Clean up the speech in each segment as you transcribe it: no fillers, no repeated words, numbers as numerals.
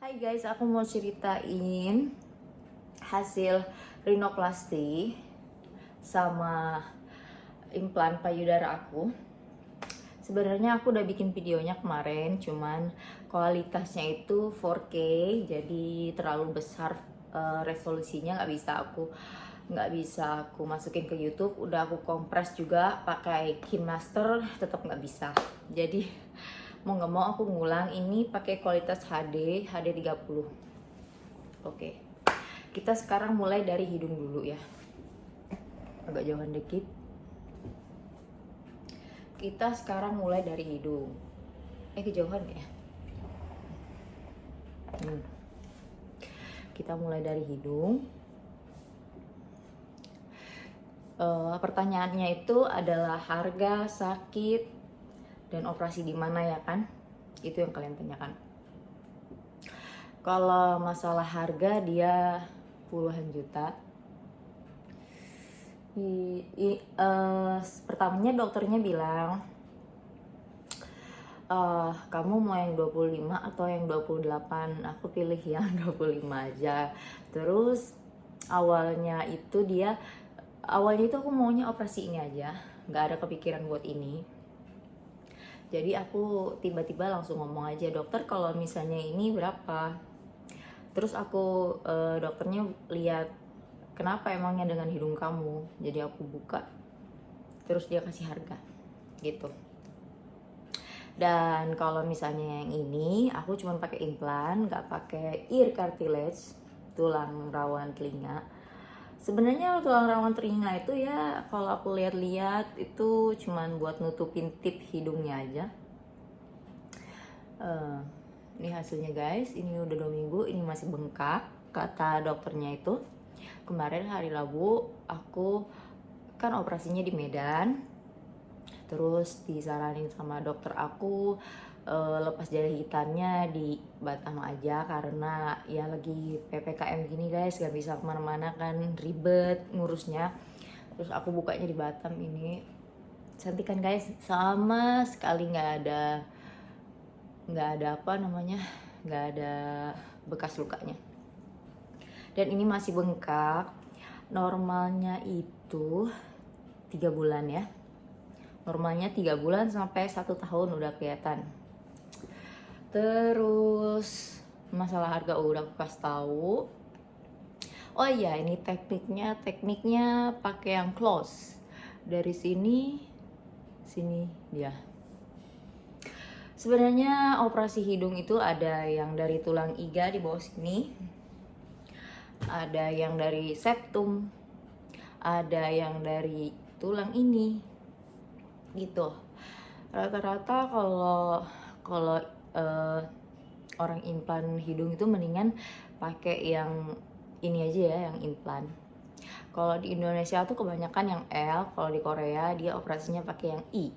Hai guys, aku mau ceritain hasil rinoplasti sama implan payudara aku. Sebenarnya aku udah bikin videonya kemarin, cuman kualitasnya itu 4K, jadi terlalu besar resolusinya nggak bisa aku masukin ke YouTube. Udah aku kompres juga pakai KineMaster, tetap nggak bisa. Jadi mau nggak mau aku ngulang ini pakai kualitas HD 30. Oke, kita sekarang mulai dari hidung dulu ya, agak jauhan dikit. Kita sekarang mulai dari hidung. Kejauhan ya. Kita mulai dari hidung. Pertanyaannya itu adalah harga, sakit, dan operasi di mana ya kan? Itu yang kalian tanyakan. Kalau masalah harga dia puluhan juta. Pertamanya dokternya bilang, kamu mau yang 25 atau yang 28? Aku pilih yang 25 aja. Terus awalnya itu aku maunya operasi ini aja, nggak ada kepikiran buat ini. Jadi aku tiba-tiba langsung ngomong aja, dokter kalau misalnya ini berapa? Terus dokternya lihat, kenapa emangnya dengan hidung kamu? Jadi aku buka, terus dia kasih harga gitu. Dan kalau misalnya yang ini aku cuma pakai implan, nggak pakai ear cartilage, tulang rawan telinga. Sebenarnya tulang rawan telinga itu ya kalau aku lihat-lihat itu cuman buat nutupin tip hidungnya aja. Ini hasilnya guys, ini udah 2 minggu, ini masih bengkak. Kata dokternya itu kemarin hari Rabu aku kan operasinya di Medan, terus disaranin sama dokter aku lepas jahitannya di Batam aja karena ya lagi PPKM gini guys, gak bisa kemana-mana kan, ribet ngurusnya. Terus aku bukanya di Batam. Ini cantik kan guys, sama sekali nggak ada nggak ada bekas lukanya. Dan ini masih bengkak. Normalnya itu 3 bulan ya, normalnya 3 bulan sampai 1 tahun udah kelihatan. Terus masalah harga udah aku kasih tahu. Oh iya, ini tekniknya pakai yang close. Dari sini dia. Sebenarnya operasi hidung itu ada yang dari tulang iga di bawah sini, ada yang dari septum, ada yang dari tulang ini gitu. Rata-rata kalau orang implan hidung itu mendingan pakai yang ini aja ya, yang implan. Kalau di Indonesia tuh kebanyakan yang L, kalau di Korea dia operasinya pakai yang I.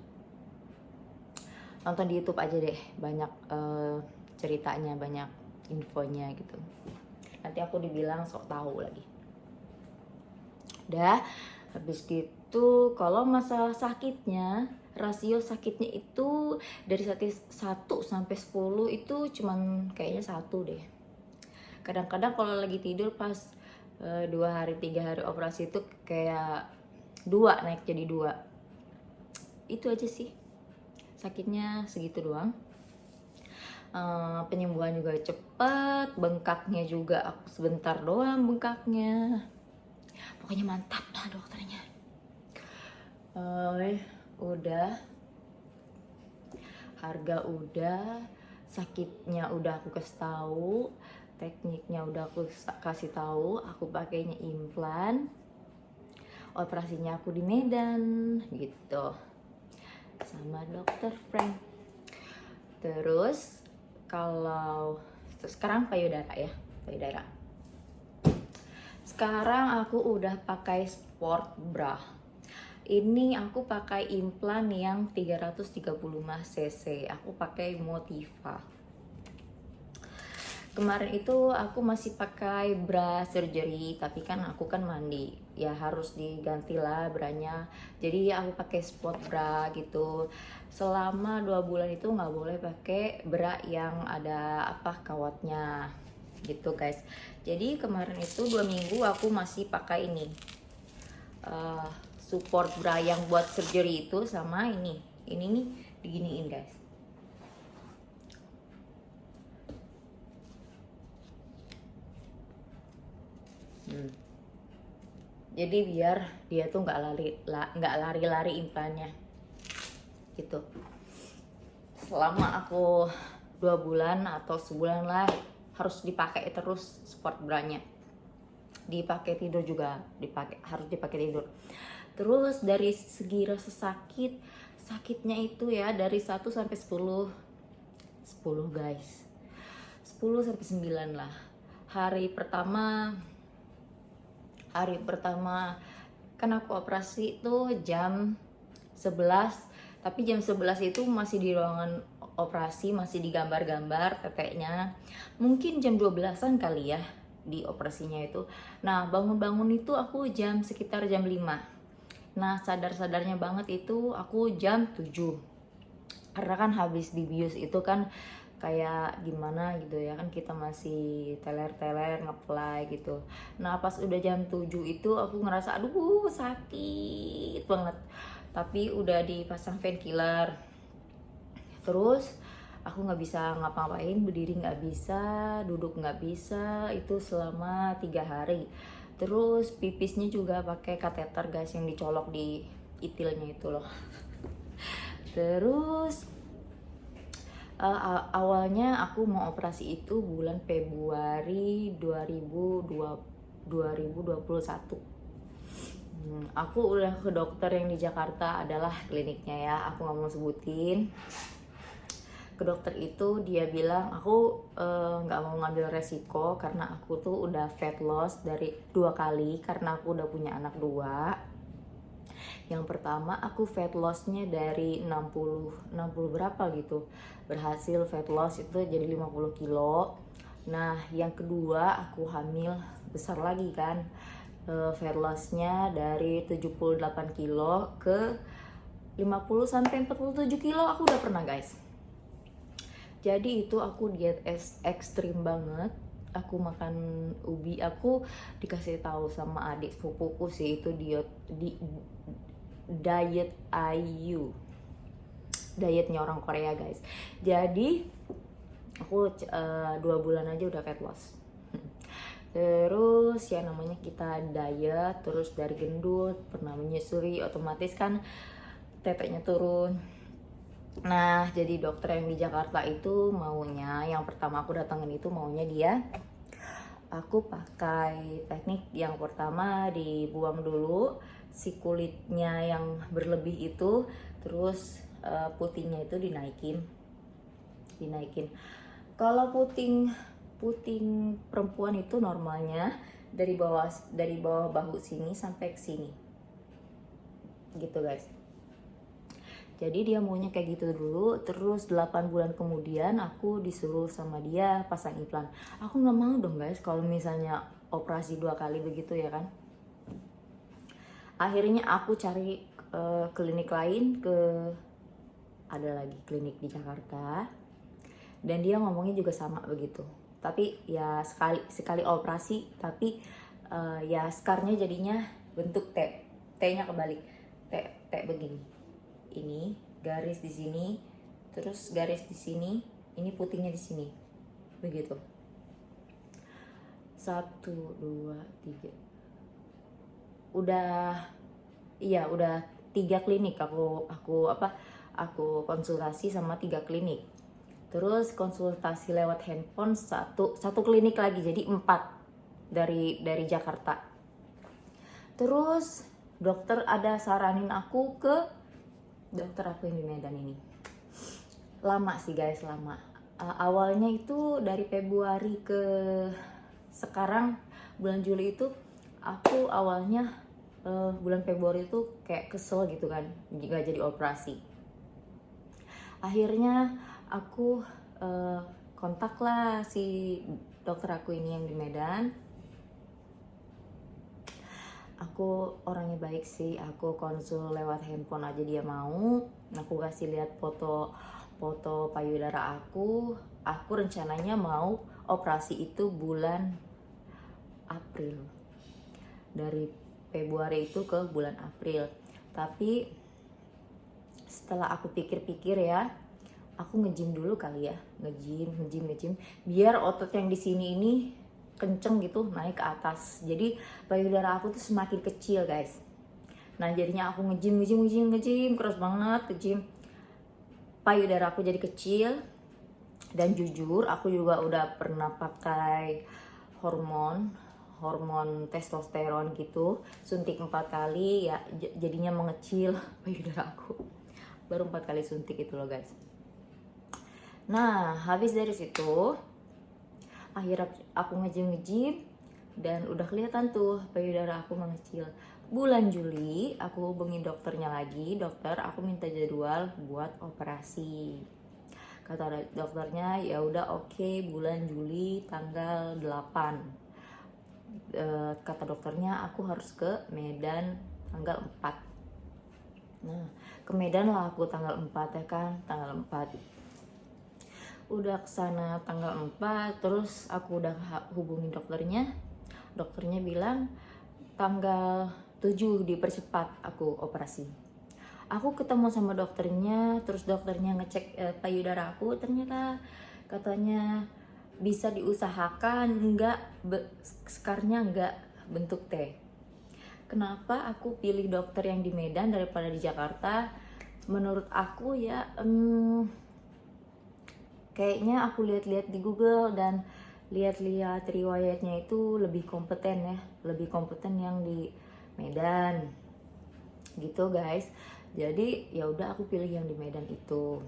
Nonton di YouTube aja deh, banyak ceritanya, banyak infonya gitu. Nanti aku dibilang sok tahu lagi. Udah, habis gitu kalau masalah sakitnya, rasio sakitnya itu dari 1 sampai 10 itu cuman kayaknya 1 deh. Kadang-kadang kalau lagi tidur pas 2 hari 3 hari operasi itu kayak 2, naik jadi 2. Itu aja sih, sakitnya segitu doang. Penyembuhan juga cepet, bengkaknya juga aku sebentar doang bengkaknya. Pokoknya mantap lah dokternya. Udah, harga udah, sakitnya udah aku kasih tahu, tekniknya udah aku kasih tahu, aku pakainya implan, operasinya aku di Medan gitu sama dokter Frank. Terus kalau sekarang payudara ya, payudara. Sekarang aku udah pakai sport bra. Ini aku pakai implan yang 335 cc. Aku pakai Motiva. kemarin itu aku masih pakai bra surgery, tapi kan aku kan mandi, ya harus diganti lah branya. Jadi aku pakai sport bra gitu. Selama 2 bulan itu nggak boleh pakai bra yang ada apa kawatnya gitu guys. Jadi kemarin itu 2 minggu aku masih pakai ini support bra yang buat surgery itu, sama ini nih diginiin guys. Jadi biar dia tuh nggak lari-lari implannya gitu. Selama aku 2 bulan atau sebulan lah harus dipakai terus sport branya. Dipakai tidur juga, harus dipakai tidur. Terus dari segi rasa sakitnya itu ya dari 1 sampai 10 guys, 10 sampai 9 lah. Hari pertama kan aku operasi itu jam 11, tapi jam 11 itu masih di ruangan operasi, masih digambar-gambar teteknya. Mungkin jam 12-an kali ya di operasinya itu. Nah, bangun-bangun itu aku sekitar jam 5. Nah, sadar-sadarnya banget itu aku jam 7. Karena kan habis dibius itu kan kayak gimana gitu ya kan, kita masih teler-teler ngeplay gitu. Nah pas udah jam 7 itu aku ngerasa aduh sakit banget, tapi udah dipasang painkiller. Terus aku nggak bisa ngapa-ngapain, berdiri nggak bisa, duduk nggak bisa, itu selama 3 hari. Terus pipisnya juga pakai kateter guys, yang dicolok di itilnya itu loh. Terus awalnya aku mau operasi itu bulan Februari 2021. Aku udah ke dokter yang di Jakarta, adalah kliniknya ya, aku nggak mau sebutin. Ke dokter itu dia bilang aku nggak mau ngambil resiko karena aku tuh udah fat loss dari 2 kali karena aku udah punya anak 2. Yang pertama aku fat lossnya dari 60 berapa gitu, berhasil fat loss itu jadi 50 kilo. Nah yang kedua aku hamil besar lagi kan, fat lossnya dari 78 kilo ke 50 sampai 47 kilo aku udah pernah guys. Jadi itu aku diet ekstrim banget. Aku makan ubi, aku dikasih tahu sama adik sepupuku sih itu diet IU, dietnya orang Korea guys. Jadi aku 2 bulan aja udah fat loss. Terus ya namanya kita diet, terus dari gendut pernah menyusui, otomatis kan teteknya turun. Nah jadi dokter yang di Jakarta itu maunya, yang pertama aku datangin itu maunya dia aku pakai teknik yang pertama dibuang dulu si kulitnya yang berlebih itu, terus putingnya itu dinaikin. Kalau puting perempuan itu normalnya dari bawah bahu sini sampai ke sini gitu guys. Jadi dia maunya kayak gitu dulu. Terus 8 bulan kemudian aku disuruh sama dia pasang implan. Aku nggak mau dong guys kalau misalnya operasi 2 kali begitu ya kan. Akhirnya aku cari klinik lain, ada lagi klinik di Jakarta, dan dia ngomongnya juga sama begitu. Tapi ya sekali operasi, tapi ya scarnya jadinya bentuk T, T-nya kebalik, T begini. Ini garis di sini, terus garis di sini, ini putingnya di sini, begitu. 1, 2, 3. Udah 3 klinik aku konsultasi sama 3 klinik. Terus konsultasi lewat handphone satu klinik lagi, jadi 4 dari Jakarta. Terus dokter ada saranin aku ke dokter aku yang di Medan ini. Lama sih guys, lama. Awalnya itu dari Februari ke sekarang bulan Juli itu, aku awalnya bulan Februari itu kayak kesel gitu kan, gak jadi operasi. Akhirnya aku kontaklah si dokter aku ini yang di Medan. Aku orangnya baik sih, aku konsul lewat handphone aja dia mau. Aku kasih lihat foto payudara aku rencananya mau operasi itu bulan April, dari Februari itu ke bulan April. Tapi setelah aku pikir-pikir ya, aku nge-gym dulu kali ya, nge-gym biar otot yang di sini ini kenceng gitu naik ke atas. Jadi payudara aku tuh semakin kecil guys. Nah jadinya aku nge-gym keras banget, nge-gym payudara aku jadi kecil. Dan jujur aku juga udah pernah pakai hormon testosteron gitu, suntik 4 kali ya, jadinya mengecil payudara aku. Baru 4 kali suntik itu loh guys. Nah habis dari situ akhirnya aku nge-gym dan udah kelihatan tuh payudara aku mengecil. Bulan Juli aku hubungi dokternya lagi, dokter aku minta jadwal buat operasi. Kata dokternya ya udah oke, bulan Juli tanggal 8. Kata dokternya aku harus ke Medan tanggal 4. Nah ke Medan lah aku tanggal 4 ya kan, tanggal 4 udah kesana tanggal 4. Terus aku udah hubungi dokternya bilang tanggal 7 dipercepat aku operasi. Aku ketemu sama dokternya, terus dokternya ngecek payudara aku, ternyata katanya bisa diusahakan skarnya enggak bentuk T. Kenapa aku pilih dokter yang di Medan daripada di Jakarta? Menurut aku ya kayaknya aku lihat-lihat di Google dan lihat-lihat riwayatnya itu lebih kompeten ya, lebih kompeten yang di Medan gitu guys. Jadi ya udah aku pilih yang di Medan itu.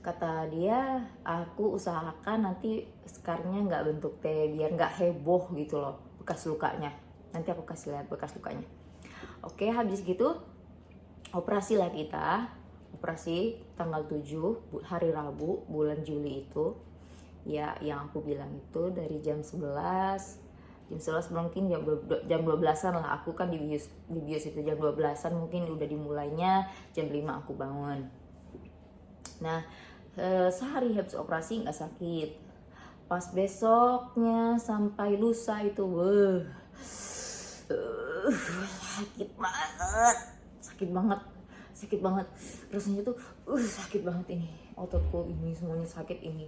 Kata dia aku usahakan nanti skarnya nggak bentuk T biar nggak heboh gitu loh bekas lukanya. Nanti aku kasih lihat bekas lukanya. Oke, habis gitu operasi lah kita. Operasi tanggal 7 hari Rabu bulan Juli itu. Ya yang aku bilang itu dari jam 11 mungkin jam 12-an lah, aku kan di bios itu jam 12-an mungkin udah dimulainya, jam 5 aku bangun. Nah sehari habis operasi nggak sakit, pas besoknya sampai lusa itu sakit banget rasanya tuh, sakit banget ini ototku, ini semuanya sakit, ini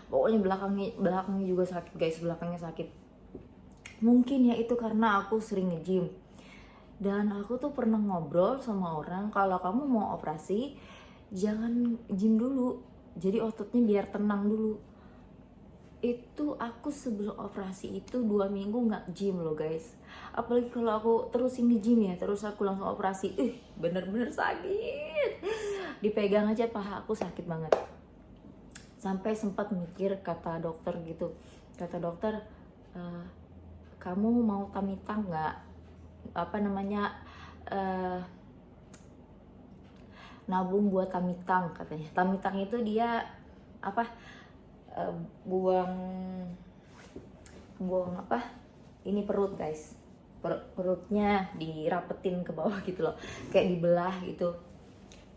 pokoknya belakangnya juga sakit guys, belakangnya sakit. Mungkin ya itu karena aku sering nge-gym. Dan aku tuh pernah ngobrol sama orang kalau kamu mau operasi jangan gym dulu, jadi ototnya biar tenang dulu. Itu aku sebelum operasi itu 2 minggu nggak gym loh guys. Apalagi kalau aku terusin di gym ya, terus aku langsung operasi, bener-bener sakit. Dipegang aja paha aku sakit banget. Sampai sempat mikir, kata dokter gitu, kata dokter kamu mau tummy tuck nggak, nabung buat tummy tuck katanya. Tummy tuck itu dia buang ini perut guys, perutnya dirapetin ke bawah gitu loh, kayak dibelah gitu.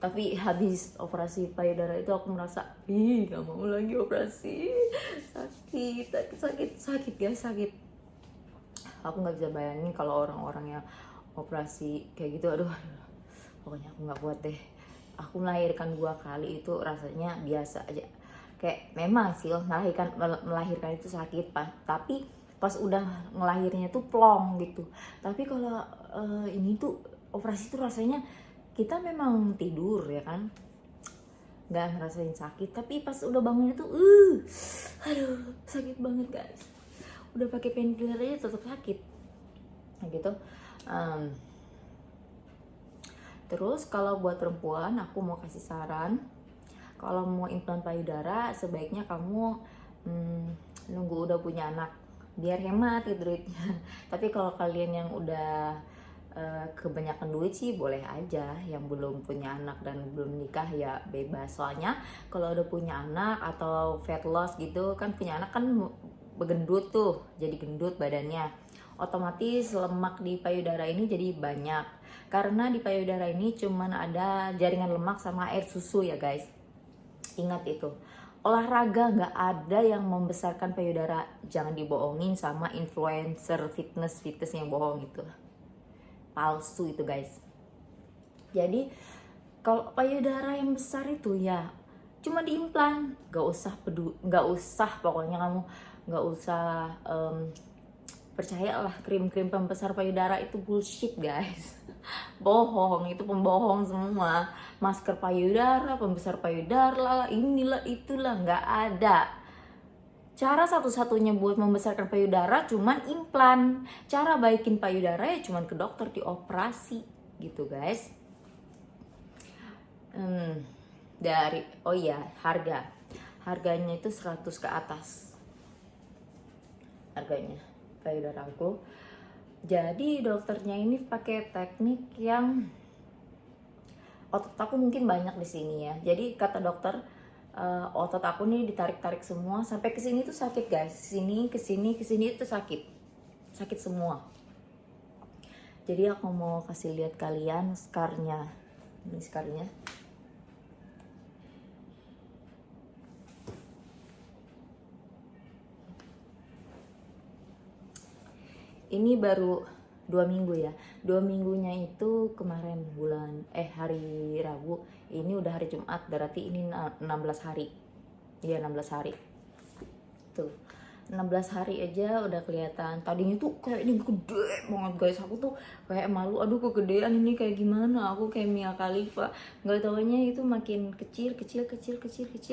Tapi habis operasi payudara itu aku merasa gak mau lagi operasi, sakit guys, sakit. Aku nggak bisa bayangin kalau orang-orang yang operasi kayak gitu, aduh pokoknya aku nggak kuat deh. Aku melahirkan 2 kali itu rasanya biasa aja, kayak memang sih melahirkan itu sakit tapi pas udah ngelahirnya tuh plong gitu. Tapi kalau ini tuh operasi tuh rasanya kita memang tidur ya kan, nggak ngerasain sakit, tapi pas udah bangun itu aduh sakit banget guys. Udah pakai painkiller aja tetap sakit gitu. Terus kalau buat perempuan aku mau kasih saran, kalau mau implan payudara sebaiknya kamu nunggu udah punya anak biar hemat gitu duitnya. Tapi kalau kalian yang udah kebanyakan duit sih boleh aja, yang belum punya anak dan belum nikah ya bebas. Soalnya kalau udah punya anak atau fat loss gitu kan, punya anak kan begendut tuh, jadi gendut badannya, otomatis lemak di payudara ini jadi banyak, karena di payudara ini cuman ada jaringan lemak sama air susu ya guys. Ingat itu, olahraga nggak ada yang membesarkan payudara. Jangan dibohongin sama influencer fitness yang bohong itu, palsu itu guys. Jadi kalau payudara yang besar itu ya cuma diimplan, nggak usah pokoknya kamu nggak usah percayalah krim-krim pembesar payudara itu bullshit guys. Bohong, itu pembohong semua. Masker payudara, pembesar payudara lah, inilah itulah, nggak ada. Cara satu-satunya buat membesarkan payudara cuman implan. Cara baikin payudara ya cuman ke dokter, dioperasi gitu guys. Oh iya, harganya itu 100 ke atas harganya payudara aku. Jadi dokternya ini pakai teknik yang otot aku mungkin banyak di sini ya. Jadi kata dokter, otot aku nih ditarik-tarik semua sampai ke sini tuh sakit guys. Ke sini itu sakit semua. Jadi aku mau kasih lihat kalian scarnya. Ini scarnya. Ini baru 2 minggu ya. 2 minggunya itu kemarin hari Rabu. Ini udah hari Jumat, berarti ini 16 hari. Iya 16 hari. Tuh. 16 hari aja udah kelihatan. Tadinya tuh kayak ini gede banget guys. Aku tuh kayak malu, aduh kegedean ini kayak gimana. Aku kayak Mia Khalifa. Nggak taunya itu makin kecil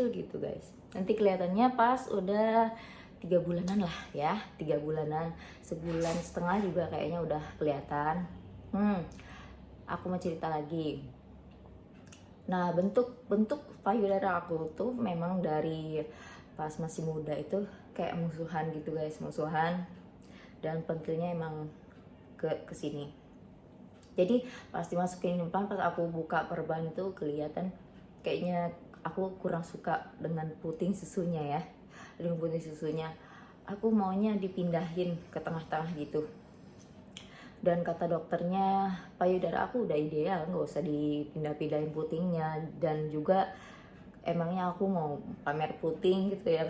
gitu guys. Nanti kelihatannya pas udah 3 bulanan lah ya, 3 bulanan, sebulan setengah juga kayaknya udah kelihatan. Aku mau cerita lagi. Nah, bentuk payudara aku tuh memang dari pas masih muda itu kayak musuhan gitu guys, musuhan, dan pentilnya emang ke sini. Jadi pas dimasukin implan, pas aku buka perban itu kelihatan kayaknya aku kurang suka dengan puting susunya ya. Aku maunya dipindahin ke tengah-tengah gitu. Dan kata dokternya payudara aku udah ideal, nggak usah dipindah-pindahin putingnya. Dan juga emangnya aku mau pamer puting gitu ya.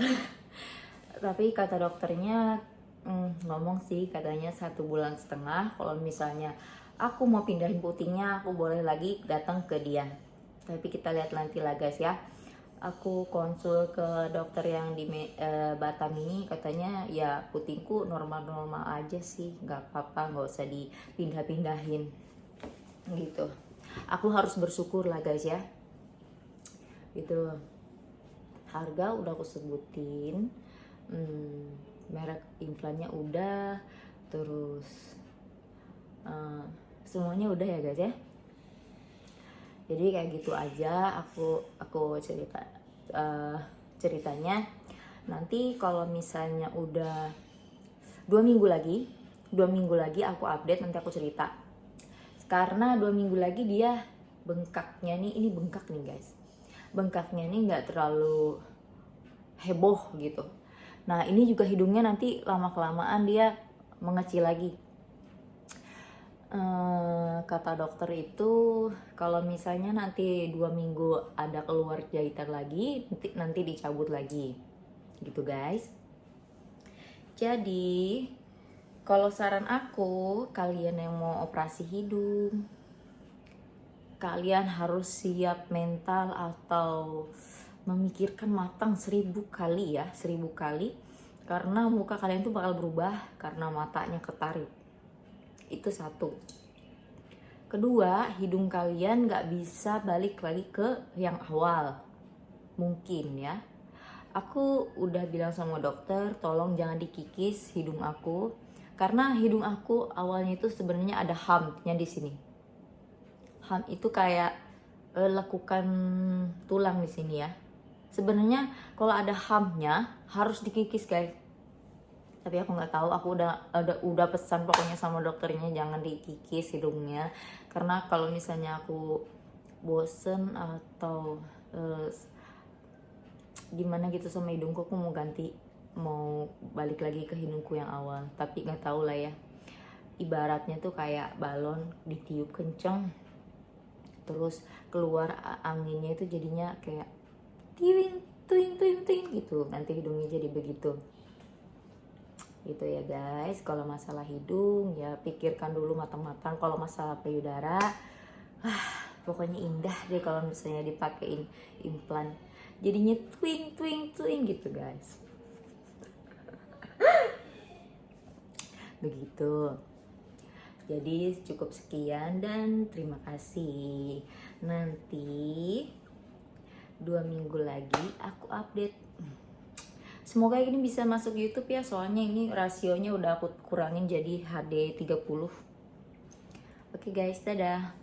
Tapi kata dokternya ngomong sih katanya 1,5 bulan. Kalau misalnya aku mau pindahin putingnya, aku boleh lagi datang ke dia. Tapi kita lihat nanti lah guys ya. Aku konsul ke dokter yang di Batam ini, katanya ya putingku normal-normal aja sih, nggak apa-apa, nggak usah dipindah-pindahin gitu. Aku harus bersyukur lah guys ya. Gitu. Harga udah aku sebutin, merek implannya udah, terus semuanya udah ya guys ya. Jadi kayak gitu aja aku ceritanya. Nanti kalau misalnya udah 2 minggu lagi aku update, nanti aku cerita. Karena 2 minggu lagi dia bengkaknya nih, ini bengkak nih guys. Bengkaknya nih nggak terlalu heboh gitu. Nah ini juga hidungnya nanti lama-kelamaan dia mengecil lagi. Kata dokter itu kalau misalnya nanti 2 minggu ada keluar jahitan lagi, nanti dicabut lagi gitu guys. Jadi kalau saran aku, kalian yang mau operasi hidung, kalian harus siap mental atau memikirkan matang 1000 kali ya, 1000 kali, karena muka kalian tuh bakal berubah karena matanya ketarik. Itu satu. Kedua, hidung kalian gak bisa balik lagi ke yang awal. Mungkin ya. Aku udah bilang sama dokter, tolong jangan dikikis hidung aku. Karena hidung aku awalnya itu sebenarnya ada humpnya di sini. Hump itu kayak lekukan tulang di sini ya. Sebenarnya kalau ada humpnya harus dikikis guys. Tapi aku nggak tahu, aku udah pesan pokoknya sama dokternya jangan dikikis hidungnya, karena kalau misalnya aku bosen atau gimana gitu sama hidungku, aku mau balik lagi ke hidungku yang awal. Tapi nggak tahu lah ya, ibaratnya tuh kayak balon ditiup kenceng terus keluar anginnya itu jadinya kayak tiwing tuing tuing tuing gitu, nanti hidungnya jadi begitu gitu ya guys. Kalau masalah hidung ya pikirkan dulu matang-matang. Kalau masalah payudara pokoknya indah deh kalau misalnya dipakein implan, jadinya twing twing twing gitu guys. Begitu. Jadi cukup sekian dan terima kasih. Nanti 2 minggu lagi aku update. Semoga ini bisa masuk YouTube ya, soalnya ini rasionya udah aku kurangin jadi HD 30. Oke guys, dadah.